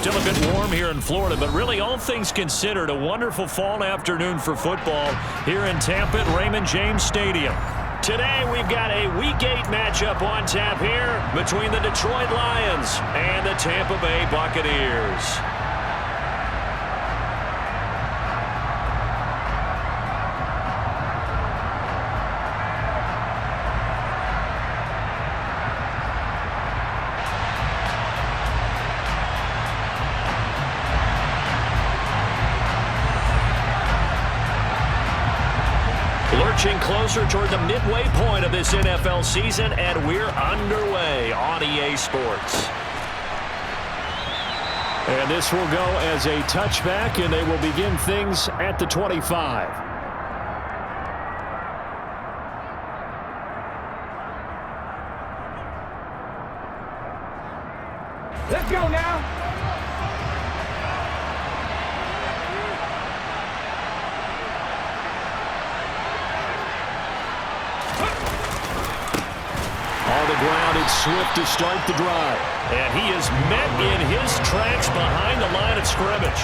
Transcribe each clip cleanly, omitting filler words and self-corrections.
still a bit warm here in Florida, but really all things considered, a wonderful fall afternoon for football here in Tampa at Raymond James Stadium. Today we've got a Week 8 matchup on tap here between the Detroit Lions and the Tampa Bay Buccaneers. Lurching closer toward the midway point of this NFL season, and we're underway on EA Sports. And this will go as a touchback, and they will begin things at the 25. Let's go now. On the ground, it's Swift to start the drive. And he is met in his tracks behind the line of scrimmage.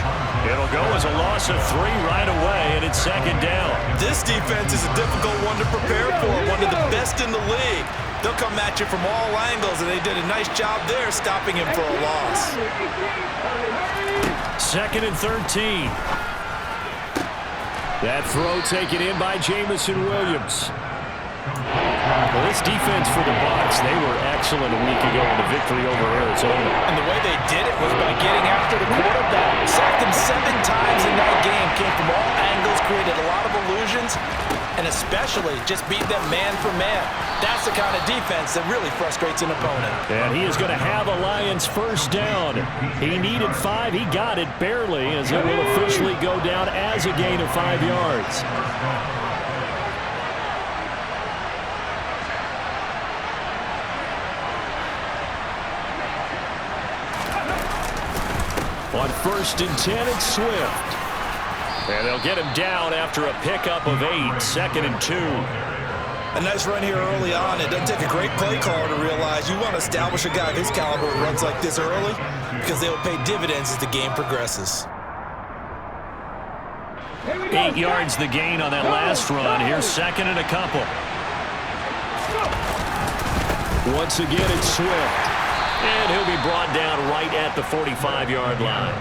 It'll go as a loss of 3 right away, and it's second down. This defense is a difficult one to prepare for, one of the best in the league. They'll come at you from all angles, and they did a nice job there stopping him for a loss. Second and 13. That throw taken in by Jamison Williams. Well, this defense for the Bucs, they were excellent a week ago in the victory over Arizona. And the way they did it was by getting after the quarterback. Sacked him 7 times in that game. Came from all angles, created a lot of illusions, and especially just beat them man for man. That's the kind of defense that really frustrates an opponent. And he is going to have a Lions first down. He needed 5. He got it barely, as it will officially go down as a gain of 5 yards. On first and 10, it's Swift. And they'll get him down after a pickup of 8, second and 2. A nice run here early on. It doesn't take a great play caller to realize you want to establish a guy of his caliber who runs like this early because they will pay dividends as the game progresses. 8 yards the gain on that last run. Here's second and a couple. Once again, it's Swift. And he'll be brought down right at the 45-yard line.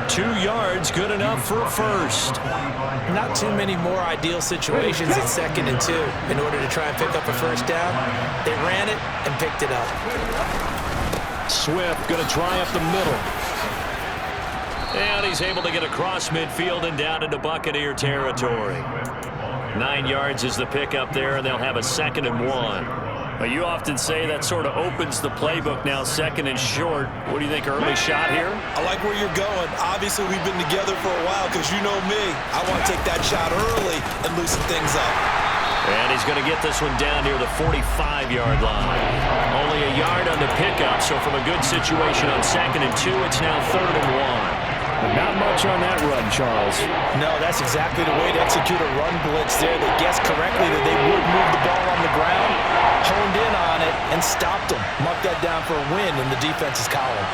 2 yards, good enough for a first. Not too many more ideal situations at second and 2 in order to try and pick up a first down. They ran it and picked it up. Swift going to try up the middle. And he's able to get across midfield and down into Buccaneer territory. 9 yards is the pickup there, and they'll have a second and 1. You often say that sort of opens the playbook now, second and short. What do you think, early shot here? I like where you're going. Obviously, we've been together for a while because you know me. I want to take that shot early and loosen things up. And he's going to get this one down near the 45-yard line. Only a yard on the pickup, so from a good situation on second and 2, it's now third and 1. Not much on that run, Charles. No, that's exactly the way to execute a run blitz there. They guessed correctly that they would move the ball on the ground, honed in on it, and stopped them. Mark that down for a win in the defense's column.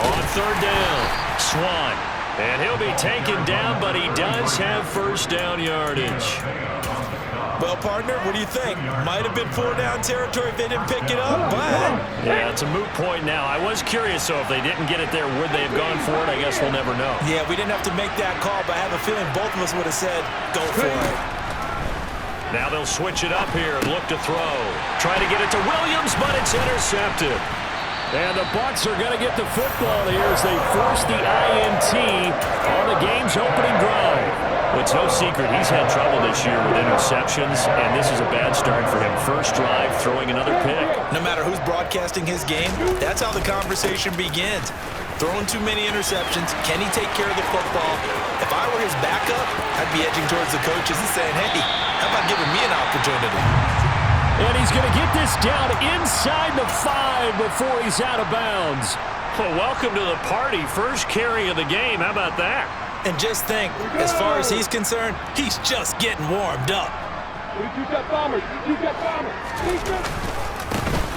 On third down, Swan. And he'll be taken down, but he does have first down yardage. Well, partner, what do you think? Might have been 4-down territory if they didn't pick it up, but... Yeah, it's a moot point now. I was curious, so if they didn't get it there, would they have gone for it? I guess we'll never know. Yeah, we didn't have to make that call, but I have a feeling both of us would have said, go for it. Now they'll switch it up here and look to throw. Try to get it to Williams, but it's intercepted. And the Bucs are going to get the football here as they force the INT on the game's opening drive. Well, it's no secret he's had trouble this year with interceptions, and this is a bad start for him. First drive, throwing another pick. No matter who's broadcasting his game, that's how the conversation begins. Throwing too many interceptions, can he take care of the football? If I were his backup, I'd be edging towards the coaches and saying, hey, how about giving me an opportunity? And he's going to get this down inside the 5 before he's out of bounds. Well, welcome to the party. First carry of the game. How about that? And just think, as far as he's concerned, he's just getting warmed up.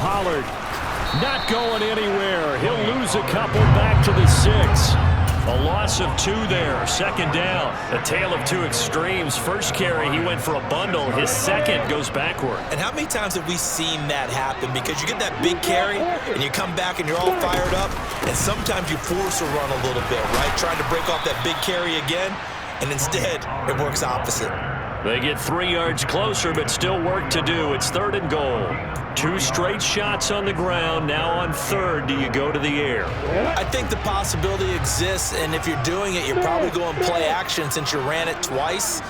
Pollard Not going anywhere. He'll lose a couple back to the 6. A loss of 2 there. Second down. A tale of two extremes. First carry, he went for a bundle. His second goes backward. And how many times have we seen that happen? Because you get that big carry, and you come back and you're all fired up, and sometimes you force a run a little bit, right? Trying to break off that big carry again, and instead, it works opposite. They get 3 yards closer, but still work to do. It's 3rd and goal. 2 straight shots on the ground. Now on 3rd, do you go to the air? I think the possibility exists, and if you're doing it, you're probably going play action since you ran it twice.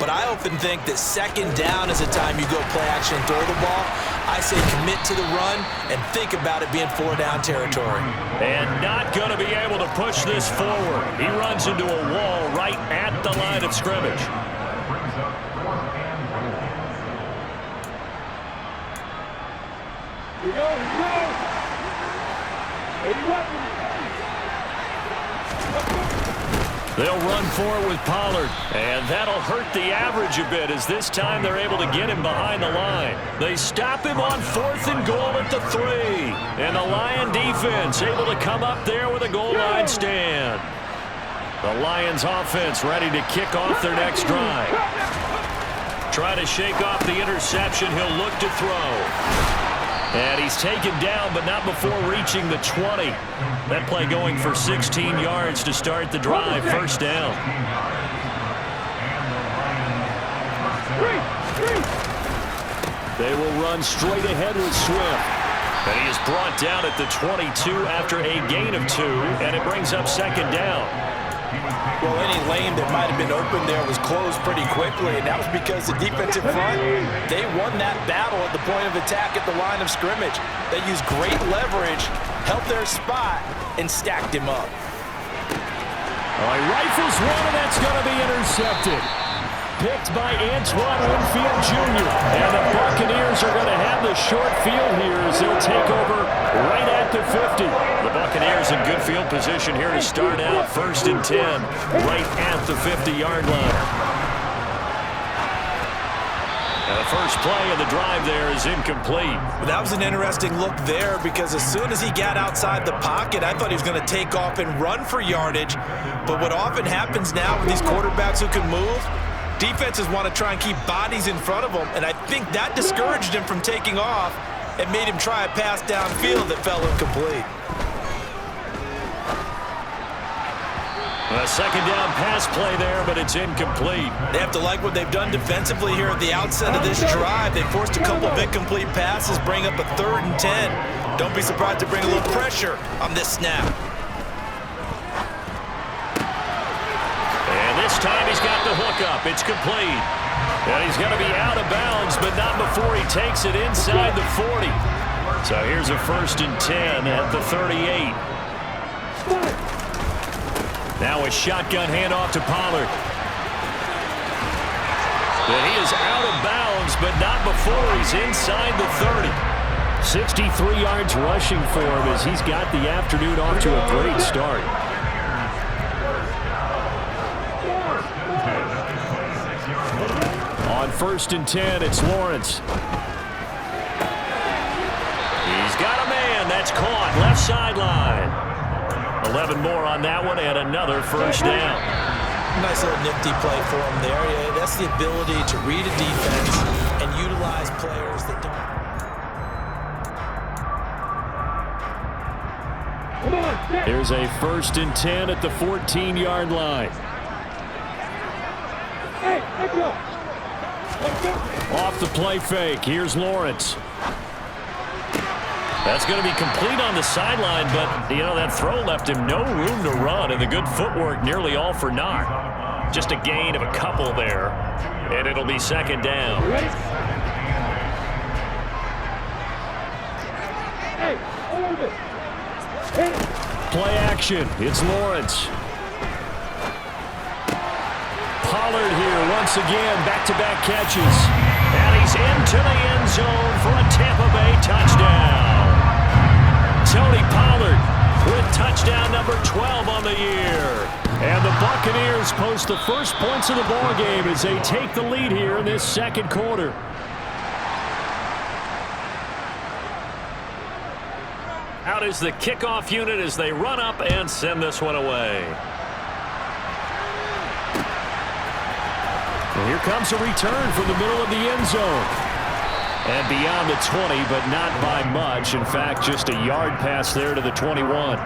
But I often think that 2nd down is the time you go play action and throw the ball. I say commit to the run and think about it being 4-down territory. And not going to be able to push this forward. He runs into a wall right at the line of scrimmage. Here we go, here we go. 81. They'll run for it with Pollard, and that'll hurt the average a bit as this time they're able to get him behind the line. They stop him on 4th and goal at the 3, and the Lion defense able to come up there with a goal line stand. The Lions offense ready to kick off their next drive. Try to shake off the interception. He'll look to throw. And he's taken down, but not before reaching the 20. That play going for 16 yards to start the drive. First down. They will run straight ahead with Swift. And he is brought down at the 22 after a gain of 2, and it brings up 2nd down. Well, any lane that might have been open there was closed pretty quickly, and that was because the defensive front, they won that battle at the point of attack at the line of scrimmage. They used great leverage, held their spot, and stacked him up. He rifles one, and that's going to be intercepted. Picked by Antoine Winfield Jr. And the Buccaneers are going to have the short field here as they'll take over right at the 50. The Buccaneers in good field position here to start out. 1st and 10, right at the 50-yard line. And the first play of the drive there is incomplete. Well, that was an interesting look there because as soon as he got outside the pocket, I thought he was going to take off and run for yardage. But what often happens now with these quarterbacks who can move, defenses want to try and keep bodies in front of them, and I think that discouraged him from taking off and made him try a pass downfield that fell incomplete. A 2nd down pass play there, but it's incomplete. They have to like what they've done defensively here at the outset of this drive. They forced a couple of incomplete passes, bring up a 3rd and 10. Don't be surprised to bring a little pressure on this snap. This time he's got the hook up. It's complete. And he's going to be out of bounds, but not before he takes it inside the 40. So here's a 1st and 10 at the 38. Now a shotgun handoff to Pollard. And he is out of bounds, but not before he's inside the 30. 63 yards rushing for him as he's got the afternoon off to a great start. On 1st and 10, it's Lawrence. He's got a man. That's caught. Left sideline. 11 more on that one and another first down. Nice little nifty play for him there. Yeah, that's the ability to read a defense and utilize players that don't. Here's a 1st and 10 at the 14-yard line. Hey, let's go. Off the play fake. Here's Lawrence. That's going to be complete on the sideline, but, you know, that throw left him no room to run, and the good footwork nearly all for naught. Just a gain of a couple there, and it'll be 2nd down. Hey, a little bit. Hey. Play action. It's Lawrence. Pollard here once again, back-to-back catches. And he's into the end zone for a Tampa Bay touchdown. Tony Pollard with touchdown number 12 on the year. And the Buccaneers post the first points of the ballgame as they take the lead here in this 2nd quarter. is the kickoff unit as they run up and send this one away. And here comes a return from the middle of the end zone. And beyond the 20, but not by much. In fact, just a yard pass there to the 21.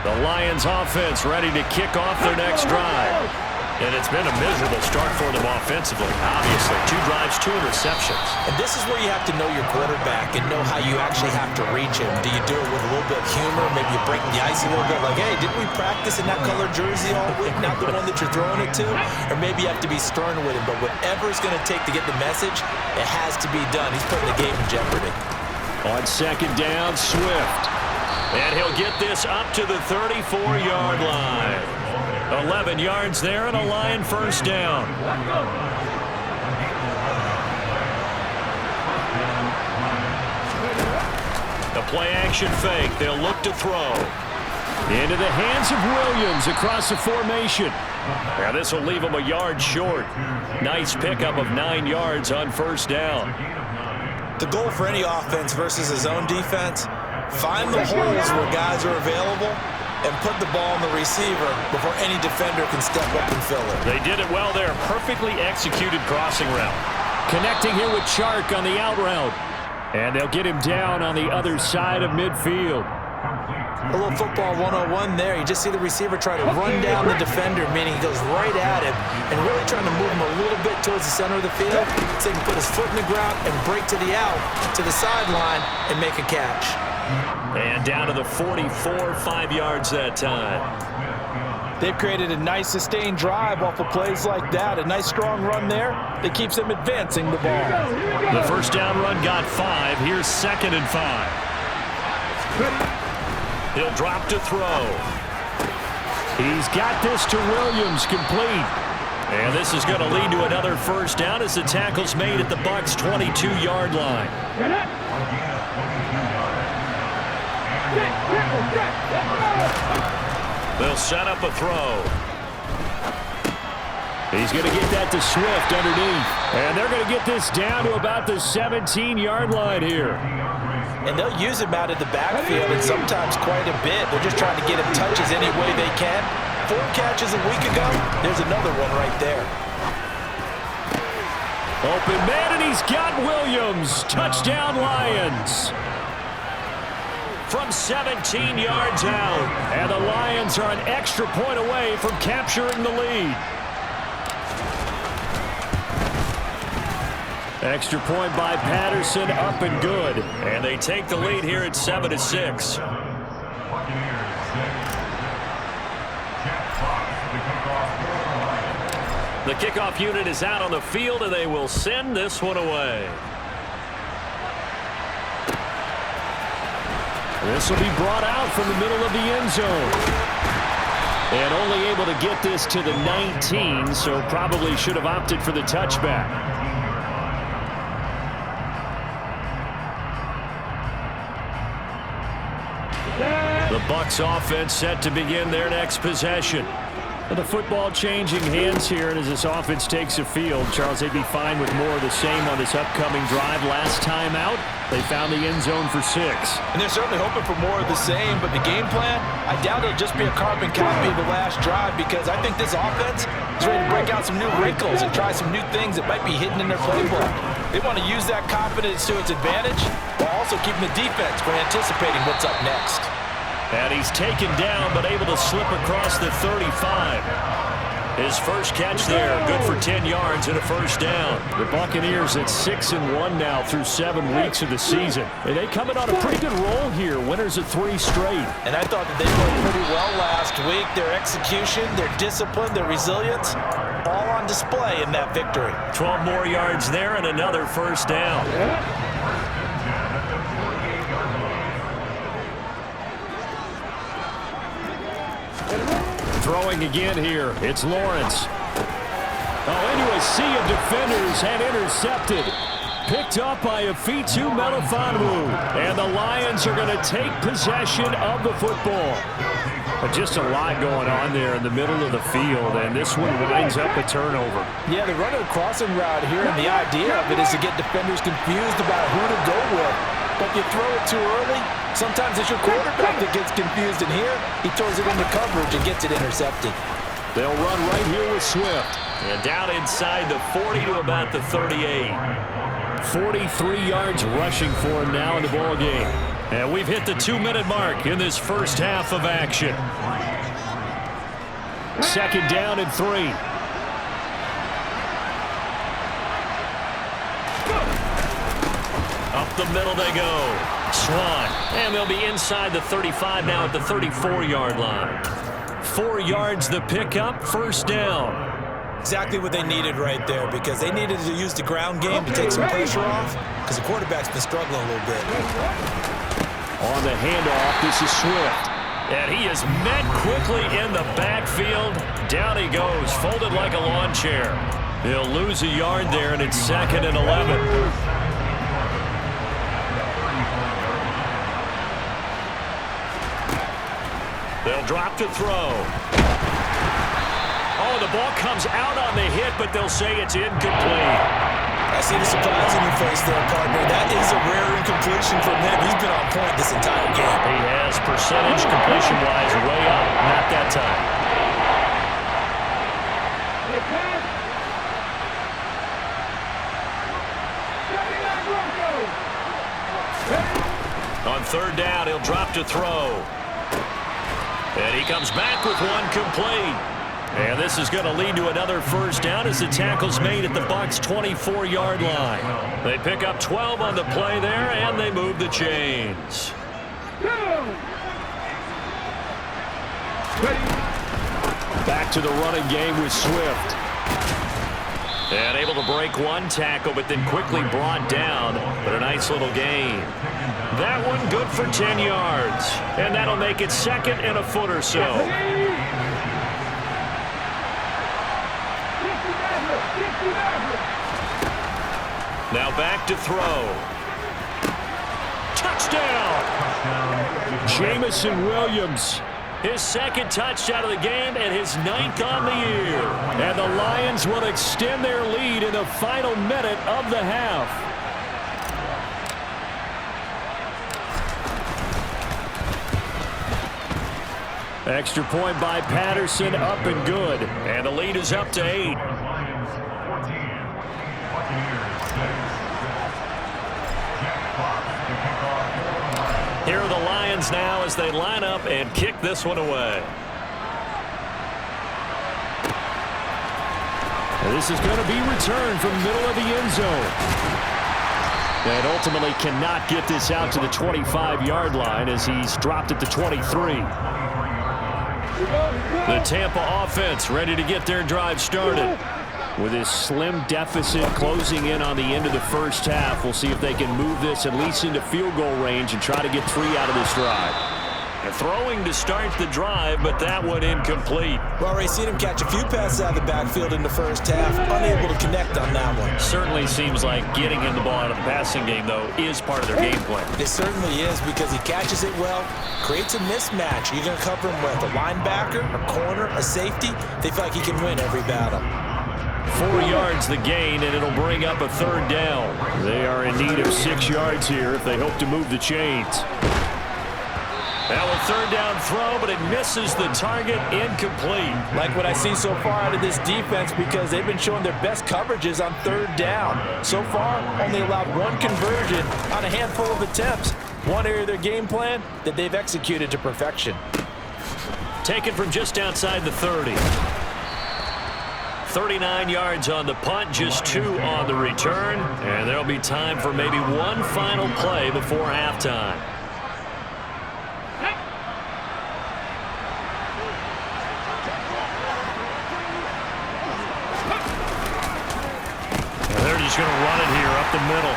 The Lions offense ready to kick off their next drive. And it's been a miserable start for them offensively. Obviously, 2 drives, 2 interceptions. And this is where you have to know your quarterback and know how you actually have to reach him. Do you do it with a little bit of humor? Maybe you break the ice a little bit like, hey, didn't we practice in that color jersey all week? Not the one that you're throwing it to? Or maybe you have to be stern with him. But whatever it's going to take to get the message, it has to be done. He's putting the game in jeopardy. On second down, Swift. And he'll get this up to the 34-yard line. 11 yards there and a Lion first down. The play-action fake. They'll look to throw. Into the hands of Williams across the formation. Now this will leave him a yard short. Nice pickup of 9 yards on first down. The goal for any offense versus his own defense, find the holes where guys are available and put the ball on the receiver before any defender can step up and fill it. They did it well there. Perfectly executed crossing route. Connecting here with Chark on the out route. And they'll get him down on the other side of midfield. A little football 101 there. You just see the receiver try to run down the defender, meaning he goes right at him and really trying to move him a little bit towards the center of the field so he can put his foot in the ground and break to the out, to the sideline, and make a catch. And down to the 44, 5 yards that time. They've created a nice sustained drive off of plays like that. A nice strong run there that keeps them advancing the ball. The first down run got 5. Here's 2nd and 5. He'll drop to throw. He's got this to Williams, complete. And this is going to lead to another first down as the tackle's made at the Bucs' 22-yard line. They'll set up a throw. He's going to get that to Swift underneath. And they're going to get this down to about the 17-yard line here. And they'll use him out of the backfield and sometimes quite a bit. They're just trying to get him touches any way they can. 4 catches a week ago. There's another one right there. Open man, and he's got Williams. Touchdown, Lions. From 17 yards out. And the Lions are an extra point away from capturing the lead. Extra point by Patterson, up and good. And they take the lead here at 7-6. The kickoff unit is out on the field, and they will send this one away. This will be brought out from the middle of the end zone. And only able to get this to the 19, so probably should have opted for the touchback. The Bucs offense set to begin their next possession. The football changing hands here, and as this offense takes the field, Charles, they'd be fine with more of the same on this upcoming drive. Last time out, they found the end zone for 6. And they're certainly hoping for more of the same, but the game plan, I doubt it'll just be a carbon copy of the last drive, because I think this offense is ready to break out some new wrinkles and try some new things that might be hidden in their playbook. They want to use that confidence to its advantage while also keeping the defense from anticipating what's up next. And he's taken down, but able to slip across the 35. His first catch there, good for 10 yards and a first down. The Buccaneers at 6-1 now through 7 weeks of the season. And they coming on a pretty good roll here, winners of 3 straight. And I thought that they played pretty well last week. Their execution, their discipline, their resilience, all on display in that victory. 12 more yards there and another first down. Throwing again here. It's Lawrence. Oh, into a sea of defenders and intercepted. Picked up by Afitu Melifonwu. And the Lions are going to take possession of the football. Just a lot going on there in the middle of the field, and this one winds up a turnover. Yeah, they're running a crossing route here, and the idea of it is to get defenders confused about who to go with. But if you throw it too early, sometimes it's your quarterback that gets confused, and here he throws it into coverage and gets it intercepted. They'll run right here with Swift. And down inside the 40 to about the 38. 43 yards rushing for him now in the ball game. And we've hit the 2-minute mark in this first half of action. Second down and 3. Up the middle they go. Swan. And they'll be inside the 35 now at the 34-yard line. 4 yards the pickup, first down. Exactly what they needed right there, because they needed to use the ground game to take some pressure off, because the quarterback's been struggling a little bit. On the handoff, this is Swift. And he is met quickly in the backfield. Down he goes, folded like a lawn chair. He'll lose a yard there, and it's 2nd and 11. They'll drop to throw. Oh, the ball comes out on the hit, but they'll say it's incomplete. I see the surprise in your face there, partner. That is a rare incompletion from him. He's been on point this entire game. He has percentage completion-wise way up. Not that time. On third down, he'll drop to throw. And he comes back with one complete. And this is going to lead to another first down as the tackle's made at the Bucs' 24-yard line. They pick up 12 on the play there, and they move the chains. Back to the running game with Swift. And able to break one tackle, but then quickly brought down. But a nice little gain. That one good for 10 yards. And that'll make it 2nd and a foot or so. Now back to throw. Touchdown! Jamison Williams. His 2nd touchdown of the game and his 9th on the year. And the Lions will extend their lead in the final minute of the half. Extra point by Patterson, up and good. And the lead is up to 8. Here are the Lions now as they line up and kick this one away. And this is going to be returned from the middle of the end zone. And ultimately cannot get this out to the 25-yard line as he's dropped at the 23. The Tampa offense ready to get their drive started. With his slim deficit closing in on the end of the first half, we'll see if they can move this at least into field goal range and try to get 3 out of this drive. They're throwing to start the drive, but that one incomplete. Well, Ray, seen him catch a few passes out of the backfield in the first half, unable to connect on that one. Certainly seems like getting him the ball out of the passing game, though, is part of their game plan. It certainly is, because he catches it well, creates a mismatch. You're going to cover him with a linebacker, a corner, a safety. They feel like he can win every battle. 4 yards the gain, and it'll bring up a third down. They are in need of 6 yards here if they hope to move the chains. Now a third down throw, but it misses the target, incomplete. Like what I see so far out of this defense, because they've been showing their best coverages on third down. So far, only allowed one conversion on a handful of attempts. One area of their game plan that they've executed to perfection. Taken from just outside the 30. 39 yards on the punt, just 2 on the return. And there'll be time for maybe one final play before halftime. And they're just going to run it here up the middle.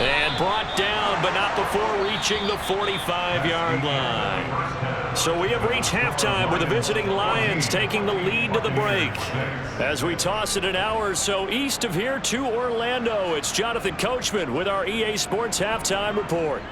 And brought down, but not before reaching the 45-yard line. So we have reached halftime with the visiting Lions taking the lead to the break. As we toss it an hour or so east of here to Orlando, it's Jonathan Coachman with our EA Sports Halftime Report.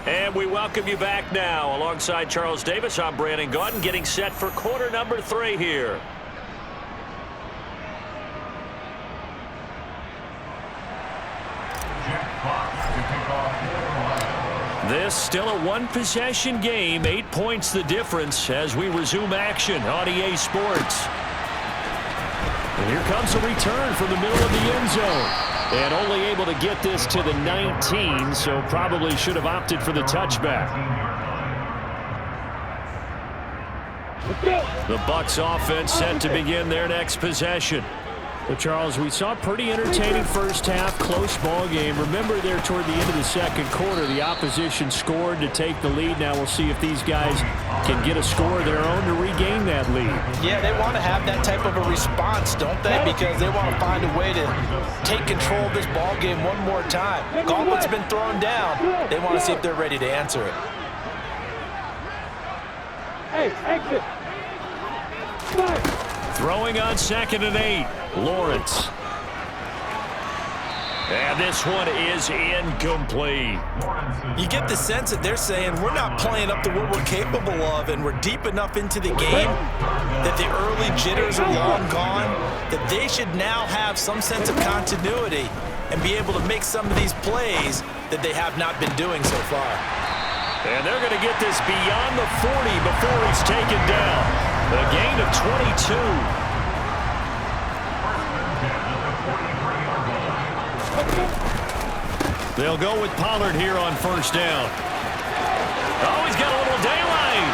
And we welcome you back now. Alongside Charles Davis, I'm Brandon Gaudin, getting set for quarter number 3 here. This still a one-possession game, 8 points the difference as we resume action on EA Sports. And here comes a return from the middle of the end zone. And only able to get this to the 19, so probably should have opted for the touchback. The Bucs offense set to begin their next possession. Well, Charles, we saw a pretty entertaining first half, close ball game. Remember there toward the end of the second quarter, the opposition scored to take the lead. Now we'll see if these guys can get a score of their own to regain that lead. Yeah, they want to have that type of a response, don't they? Because they want to find a way to take control of this ball game one more time. Gauntlet's been thrown down. They want to see if they're ready to answer it. Hey, exit. Throwing on 2nd and 8. Lawrence. And this one is incomplete. You get the sense that they're saying we're not playing up to what we're capable of, and we're deep enough into the game that the early jitters are long gone, that they should now have some sense of continuity and be able to make some of these plays that they have not been doing so far. And they're going to get this beyond the 40 before he's taken down. A gain of 22. They'll go with Pollard here on first down. Oh, he's got a little daylight.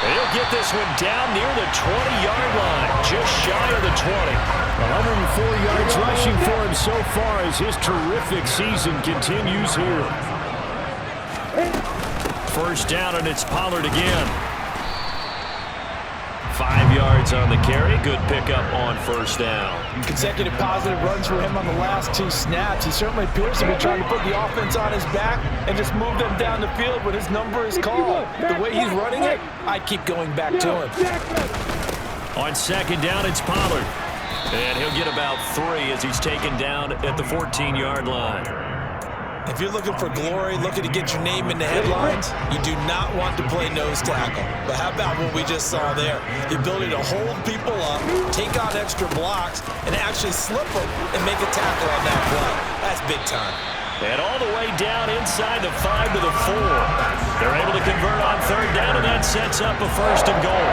He'll get this one down near the 20-yard line, just shy of the 20. 104 yards rushing for him so far as his terrific season continues here. First down, and it's Pollard again. 5 yards on the carry. Good pickup on first down. Consecutive positive runs for him on the last 2 snaps. He certainly appears to be trying to put the offense on his back and just move them down the field when his number is called. The way he's running it, I keep going back to him. On 2nd down, it's Pollard. And he'll get about 3 as he's taken down at the 14-yard line. If you're looking for glory, looking to get your name in the headlines, you do not want to play nose tackle. But how about what we just saw there? The ability to hold people up, take on extra blocks, and actually slip them and make a tackle on that play. That's big time. And all the way down inside the 5 to the 4. They're able to convert on 3rd down, and that sets up a 1st and goal.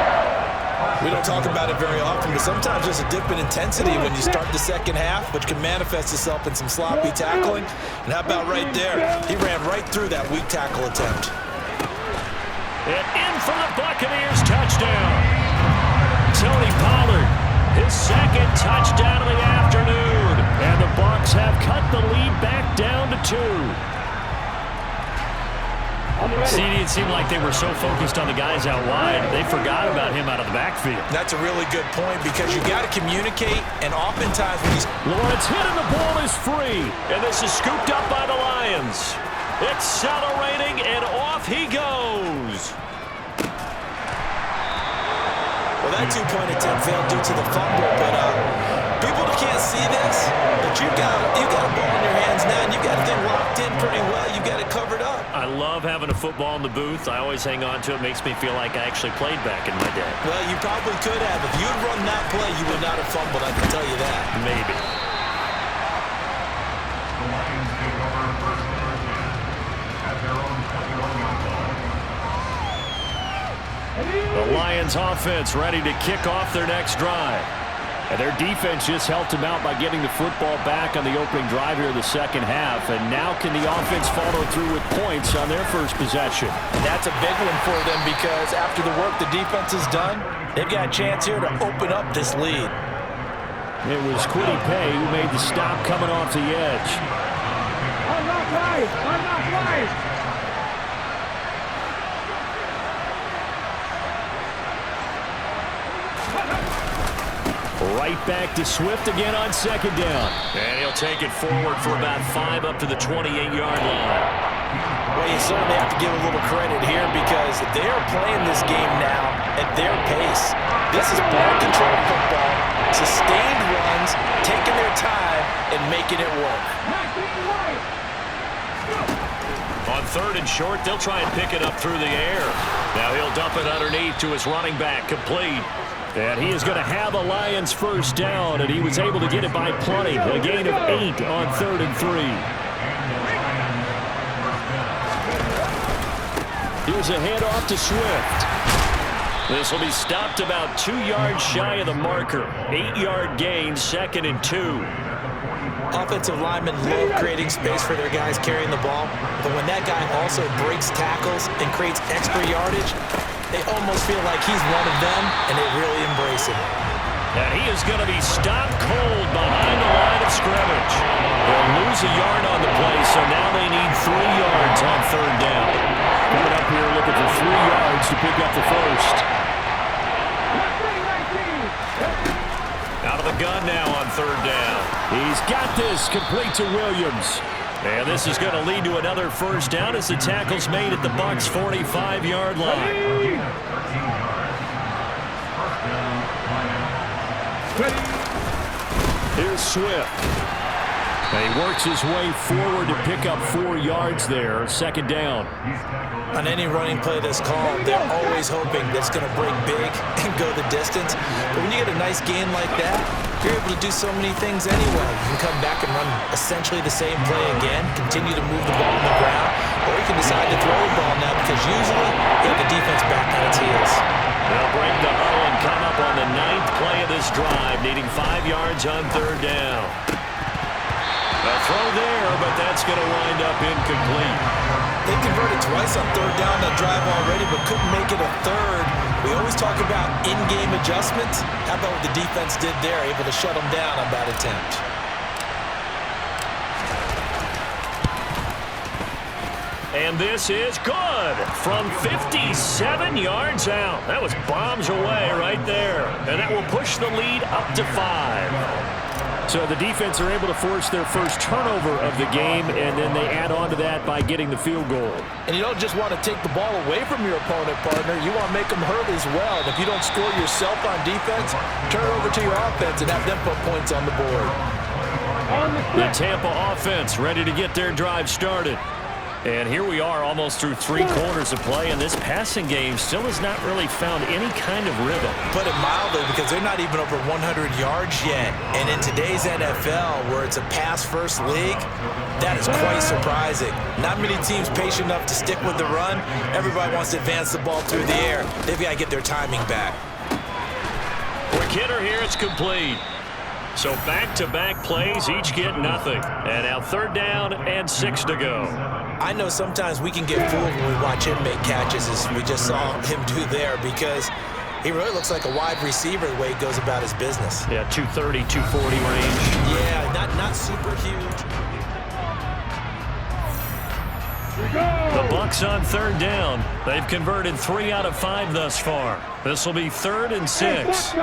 We don't talk about it very often, but sometimes there's a dip in intensity when you start the second half, which can manifest itself in some sloppy tackling. And how about right there? He ran right through that weak tackle attempt. And in for the Buccaneers, touchdown. Tony Pollard, his 2nd touchdown of the afternoon. And the Bucs have cut the lead back down to 2. CD, it seemed like they were so focused on the guys out wide, they forgot about him out of the backfield. That's a really good point because you got to communicate, and oftentimes when he's... Lawrence hit and the ball is free. And this is scooped up by the Lions. Accelerating, and off he goes. Well, that 2-point attempt failed due to the fumble, but people can't see this, but you got a ball in your hands now, and you got the thing locked in pretty well. You got it covered up. I love having a football in the booth. I always hang on to it. Makes me feel like I actually played back in my day. Well, you probably could have. If you had run that play, you would not have fumbled, I can tell you that. Maybe. The Lions offense ready to kick off their next drive. And their defense just helped them out by getting the football back on the opening drive here in the second half. And now can the offense follow through with points on their first possession? And that's a big one for them because after the work the defense has done, they've got a chance here to open up this lead. It was Kwity Paye who made the stop coming off the edge. Unlock life! Unlock life! Right back to Swift again on second down. And he'll take it forward for about 5 up to the 28-yard line. Well, you certainly have to give a little credit here because they are playing this game now at their pace. This is ball control football, sustained runs, taking their time, and making it work. On 3rd and short, they'll try and pick it up through the air. Now he'll dump it underneath to his running back, complete. And he is going to have a Lions first down, and he was able to get it by plenty. A gain of 8 on 3rd and 3. Here's a handoff to Swift. This will be stopped about 2 yards shy of the marker. 8-yard gain, 2nd and 2. Offensive linemen love creating space for their guys carrying the ball, but when that guy also breaks tackles and creates extra yardage, they almost feel like he's one of them, and they really embrace him. And he is going to be stopped cold behind the line of scrimmage. They'll lose a yard on the play, so now they need 3 yards on 3rd down. Coming up here looking for 3 yards to pick up the first. Out of the gun now on 3rd down. He's got this, complete to Williams. And this is going to lead to another first down as the tackle's made at the Bucs' 45-yard line. Here's Swift. And he works his way forward to pick up 4 yards there. 2nd down. On any running play that's called, they're always hoping that it's going to break big and go the distance. But when you get a nice gain like that, you're able to do so many things anyway. You can come back and run essentially the same play again, continue to move the ball on the ground, or you can decide to throw the ball now because usually you have the defense back on its heels. They'll break the huddle and come up on the 9th play of this drive, needing 5 yards on 3rd down. A throw there, but that's going to wind up incomplete. They converted twice on 3rd down that drive already, but couldn't make it a 3rd. We always talk about in-game adjustments. How about what the defense did there, able to shut them down on that attempt? And this is good from 57 yards out. That was bombs away right there. And that will push the lead up to 5. So the defense are able to force their first turnover of the game, and then they add on to that by getting the field goal. And you don't just want to take the ball away from your opponent, partner. You want to make them hurt as well. And if you don't score yourself on defense, turn it over to your offense and have them put points on the board. The Tampa offense ready to get their drive started. And here we are almost through 3 quarters of play, and this passing game still has not really found any kind of rhythm. Put it mildly, because they're not even over 100 yards yet. And in today's NFL, where it's a pass-first league, that is quite surprising. Not many teams patient enough to stick with the run. Everybody wants to advance the ball through the air. They've got to get their timing back. Quick hitter here, it's complete. So back-to-back plays, each get nothing. And now 3rd down and 6 to go. I know sometimes we can get fooled when we watch him make catches, as we just saw him do there, because he really looks like a wide receiver the way he goes about his business. Yeah, 230, 240 range. Yeah, not super huge. The Bucs on 3rd down. They've converted 3 out of 5 thus far. This will be 3rd and 6.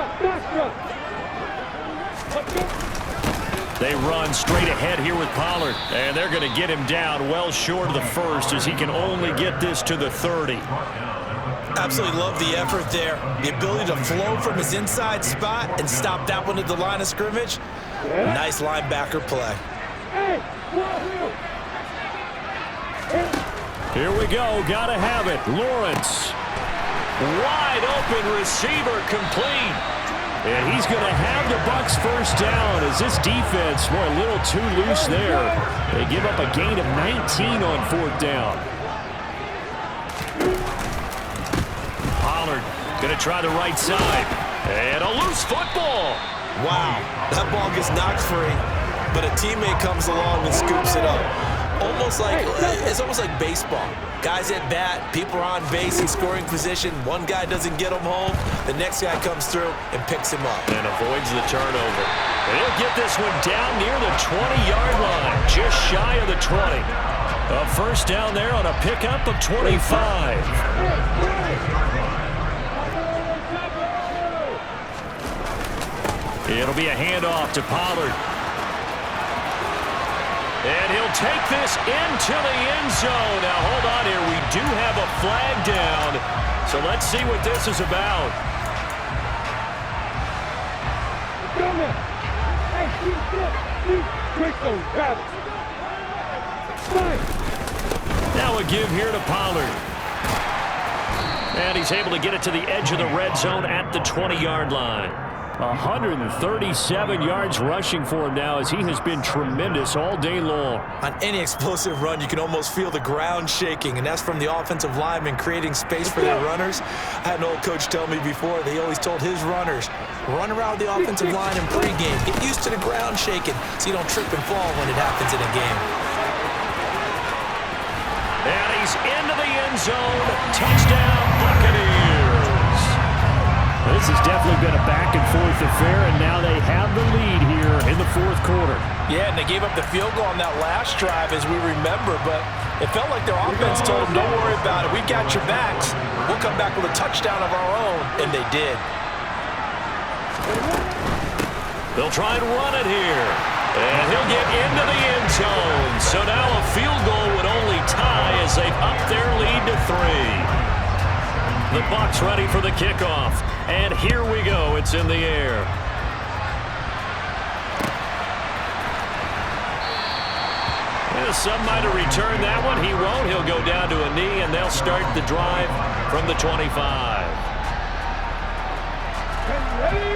They run straight ahead here with Pollard, and they're going to get him down well short of the first as he can only get this to the 30. Absolutely love the effort there. The ability to flow from his inside spot and stop that one at the line of scrimmage. Nice linebacker play. Here we go. Got to have it. Lawrence. Wide open receiver, complete. And he's going to have the Bucs first down as this defense, boy, a little too loose there. They give up a gain of 19 on 4th down. Pollard going to try the right side. And a loose football. Wow, that ball gets knocked free, but a teammate comes along and scoops it up. It's almost like baseball. Guys at bat, people are on base in scoring position. One guy doesn't get him home. The next guy comes through and picks him up. And avoids the turnover. And he'll get this one down near the 20-yard line, just shy of the 20. A first down there on a pickup of 25. It'll be a handoff to Pollard. And he'll take this into the end zone. Now, hold on here. We do have a flag down. So let's see what this is about. Now a give here to Pollard. And he's able to get it to the edge of the red zone at the 20-yard line. 137 yards rushing for him now as he has been tremendous all day long. On any explosive run, you can almost feel the ground shaking, and that's from the offensive linemen creating space for their runners. I had an old coach tell me before, they always told his runners, run around the offensive line in pregame. Get used to the ground shaking so you don't trip and fall when it happens in a game. And he's into the end zone. Touchdown, Buccaneers. This has definitely been a back-and-forth affair, and now they have the lead here in the fourth quarter. Yeah, and they gave up the field goal on that last drive, as we remember, but it felt like their offense told them, don't worry about it. We've got your backs. We'll come back with a touchdown of our own, and they did. They'll try and run it here. And he'll get into the end zone. So now a field goal would only tie as they've upped their lead to 3. The Bucs ready for the kickoff. And here we go. It's in the air. And some might have returned that one. He won't. He'll go down to a knee, and they'll start the drive from the 25.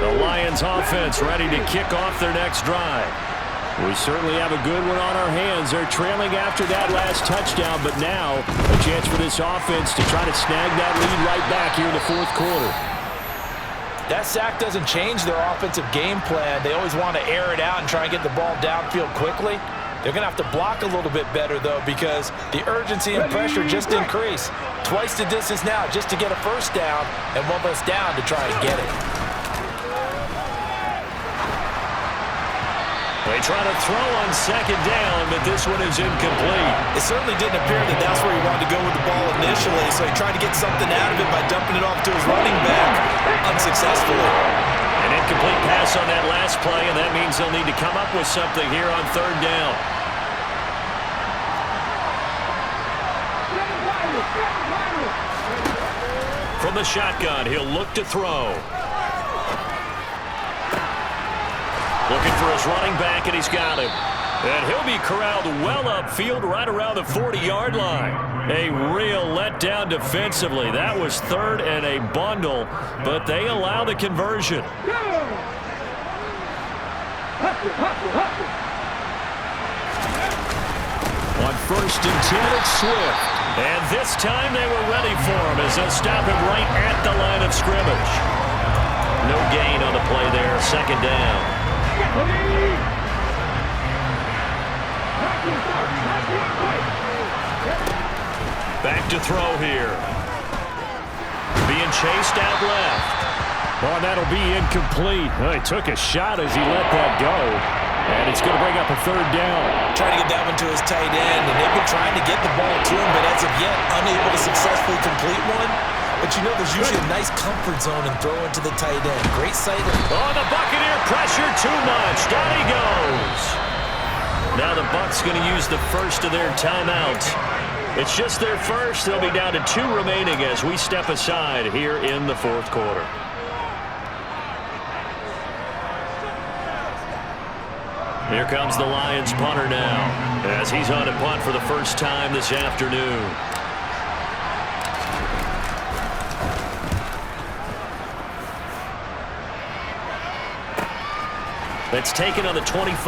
The Lions offense ready to kick off their next drive. We certainly have a good one on our hands. They're trailing after that last touchdown, but now a chance for this offense to try to snag that lead right back here in the fourth quarter. That sack doesn't change their offensive game plan. They always want to air it out and try and get the ball downfield quickly. They're going to have to block a little bit better, though, because the urgency and pressure just increase. Twice the distance now just to get a first down, and one less down to try and get it. They try to throw on second down, but this one is incomplete. It certainly didn't appear that that's where he wanted to go with the ball initially, so he tried to get something out of it by dumping it off to his running back unsuccessfully. An incomplete pass on that last play, and that means they'll need to come up with something here on third down. From the shotgun, he'll look to throw. Looking for his running back, and he's got him. And he'll be corralled well upfield right around the 40-yard line. A real letdown defensively. That was third and a bundle, but they allow the conversion. On first and 10, it's Swift. And this time they were ready for him as they'll stop him right at the line of scrimmage. No gain on the play there, second down. Back to throw here. Being chased out left. Oh, that'll be incomplete. Well, he took a shot as he let that go. And it's going to bring up a third down. Trying to get that one to his tight end, and they've been trying to get the ball to him, but as of yet, unable to successfully complete one. But you know there's usually a nice comfort zone in throwing to the tight end. Great sight. Oh, the Buccaneer pressure too much. Down he goes. Now the Bucs going to use the first of their timeouts. It's just their first. They'll be down to 2 remaining as we step aside here in the fourth quarter. Here comes the Lions punter now as he's on to punt for the first time this afternoon. That's taken on the 25.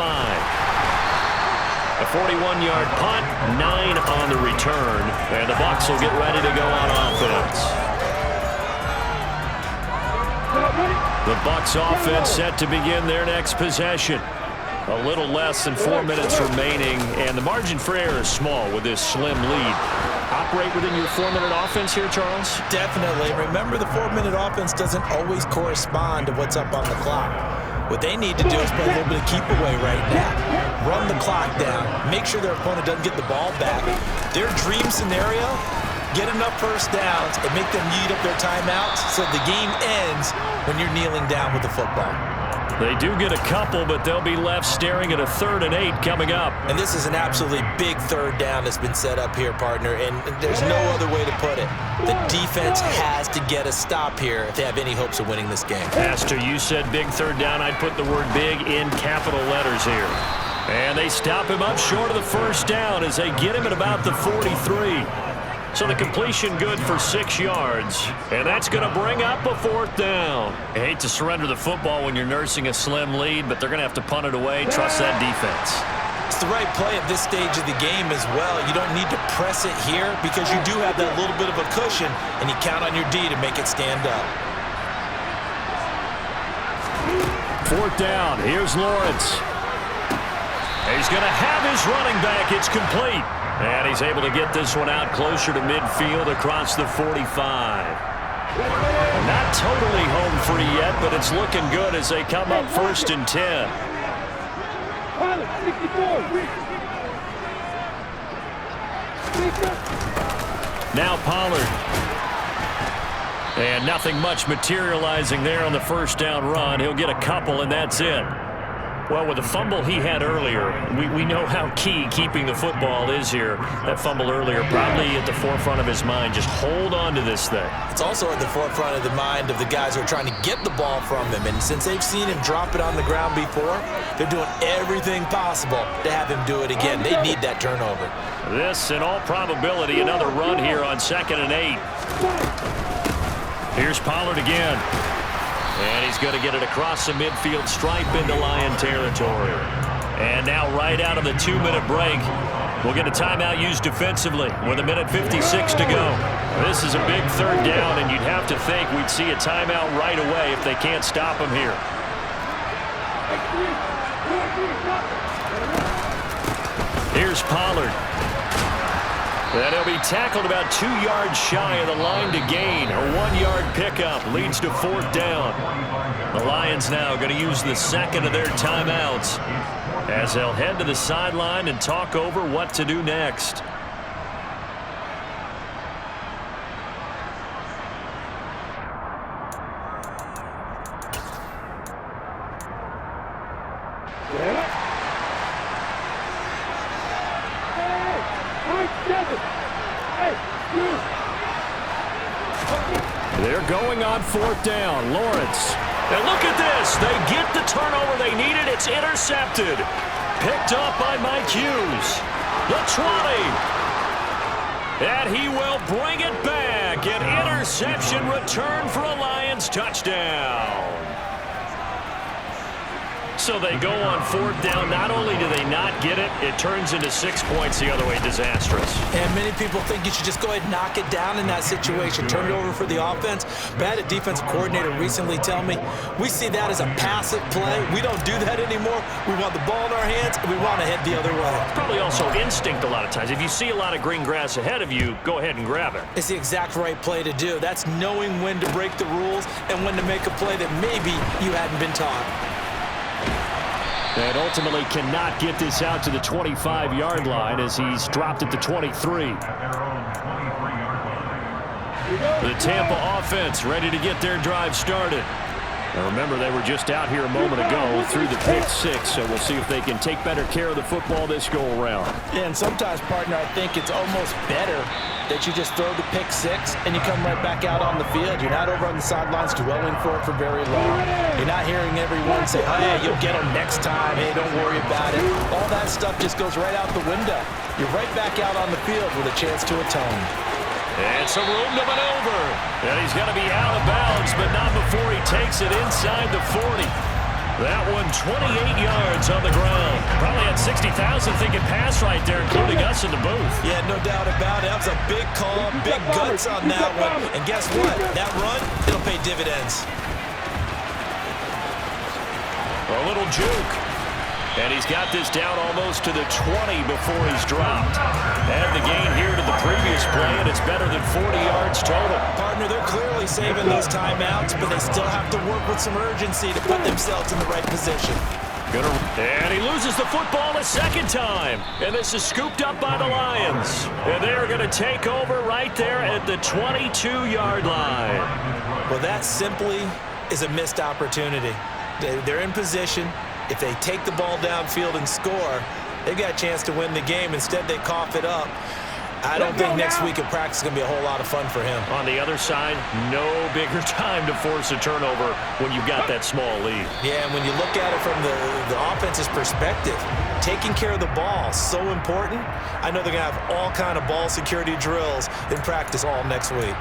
A 41-yard punt, 9 on the return, and the Bucs will get ready to go on offense. The Bucs offense set to begin their next possession. A little less than 4 minutes remaining, and the margin for error is small with this slim lead. Operate within your 4-minute offense here, Charles? Definitely. Remember, the 4-minute offense doesn't always correspond to what's up on the clock. What they need to do is play a little bit of keep away right now. Run the clock down. Make sure their opponent doesn't get the ball back. Their dream scenario, get enough first downs and make them eat up their timeouts so the game ends when you're kneeling down with the football. They do get a couple, but they'll be left staring at a 3rd and 8 coming up. And this is an absolutely big 3rd down that's been set up here, partner, and there's no other way to put it. The defense has to get a stop here if they have any hopes of winning this game. Pastor, you said big 3rd down. I'd put the word big in capital letters here. And they stop him up short of the 1st down as they get him at about the 43. So the completion good for 6 yards. And that's going to bring up a 4th down. I hate to surrender the football when you're nursing a slim lead, but they're going to have to punt it away. Trust that defense. It's the right play at this stage of the game as well. You don't need to press it here because you do have that little bit of a cushion, and you count on your D to make it stand up. 4th down. Here's Lawrence. He's going to have his running back. It's complete. And he's able to get this one out closer to midfield across the 45. Not totally home free yet, but it's looking good as they come up 1st and 10. Now Pollard. And nothing much materializing there on the 1st down run. He'll get a couple, and that's it. Well, with the fumble he had earlier, we know how key keeping the football is here. That fumble earlier probably at the forefront of his mind. Just hold on to this thing. It's also at the forefront of the mind of the guys who are trying to get the ball from him. And since they've seen him drop it on the ground before, they're doing everything possible to have him do it again. They need that turnover. This, in all probability, another run here on 2nd and 8. Here's Pollard again. And he's going to get it across the midfield stripe into Lion territory. And now right out of the 2-minute break, we'll get a timeout used defensively with 1:56 to go. This is a big 3rd down, and you'd have to think we'd see a timeout right away if they can't stop him here. Here's Pollard. And he'll be tackled about 2 yards shy of the line to gain. A 1-yard pickup leads to 4th down. The Lions now going to use the 2nd of their timeouts as they'll head to the sideline and talk over what to do next. They're going on 4th down. Lawrence. And look at this. They get the turnover they needed. It's intercepted. Picked up by Mike Hughes. The 20. And he will bring it back. An interception return for a Lions touchdown. So they go on 4th down. Not only do they not get it, it turns into 6 points the other way. Disastrous. And many people think you should just go ahead and knock it down in that situation. Turn it over for the offense. But I had a defensive coordinator recently tell me, we see that as a passive play. We don't do that anymore. We want the ball in our hands, and we want to head the other way. Probably also instinct a lot of times. If you see a lot of green grass ahead of you, go ahead and grab it. It's the exact right play to do. That's knowing when to break the rules and when to make a play that maybe you hadn't been taught. And ultimately cannot get this out to the 25-yard line as he's dropped at the 23. The Tampa offense ready to get their drive started. Now remember, they were just out here a moment ago through the pick 6, so we'll see if they can take better care of the football this go-around. Yeah, and sometimes, partner, I think it's almost better that you just throw the pick 6 and you come right back out on the field. You're not over on the sidelines dwelling for it for very long. You're not hearing everyone say, oh, yeah, you'll get them next time. Hey, don't worry about it. All that stuff just goes right out the window. You're right back out on the field with a chance to atone. And some room to maneuver. And he's going to be out of bounds, but not before he takes it inside the 40. That one 28 yards on the ground. Probably had 60,000 thinking pass right there, including us in the booth. Yeah, no doubt about it. That was a big call, big guts on that one. And guess what? That run, it'll pay dividends. A little juke. And he's got this down almost to the 20 before he's dropped. And the gain here to the previous play, and it's better than 40 yards total. Partner, they're clearly saving those timeouts, but they still have to work with some urgency to put themselves in the right position. And he loses the football a second time. And this is scooped up by the Lions. And they're going to take over right there at the 22-yard line. Well, that simply is a missed opportunity. They're in position. If they take the ball downfield and score, they've got a chance to win the game. Instead, they cough it up. I don't think next week at practice is going to be a whole lot of fun for him. On the other side, no bigger time to force a turnover when you've got that small lead. Yeah, and when you look at it from the offense's perspective, taking care of the ball, so important. I know they're going to have all kind of ball security drills in practice all next week.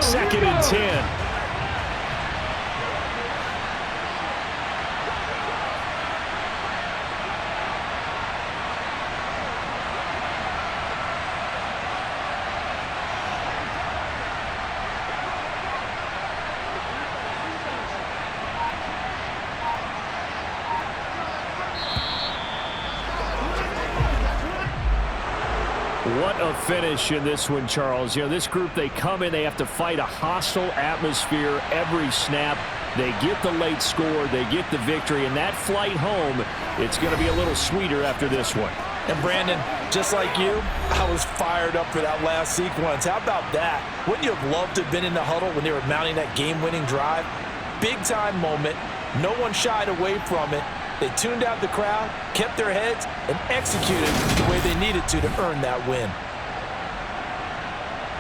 Second and 10. What a finish in this one, Charles. You know, this group, they come in, they have to fight a hostile atmosphere every snap. They get the late score, they get the victory, and that flight home, it's going to be a little sweeter after this one. And Brandon, just like you, I was fired up for that last sequence. How about that? Wouldn't you have loved to have been in the huddle when they were mounting that game-winning drive? Big-time moment. No one shied away from it. They tuned out the crowd, kept their heads, and executed the way they needed to earn that win.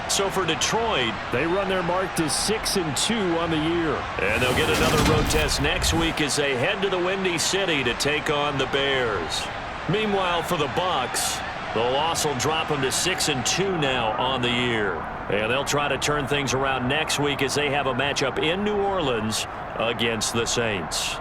So for Detroit, they run their mark to 6-2 on the year. And they'll get another road test next week as they head to the Windy City to take on the Bears. Meanwhile, for the Bucs, the loss will drop them to 6-2 now on the year. And they'll try to turn things around next week as they have a matchup in New Orleans against the Saints.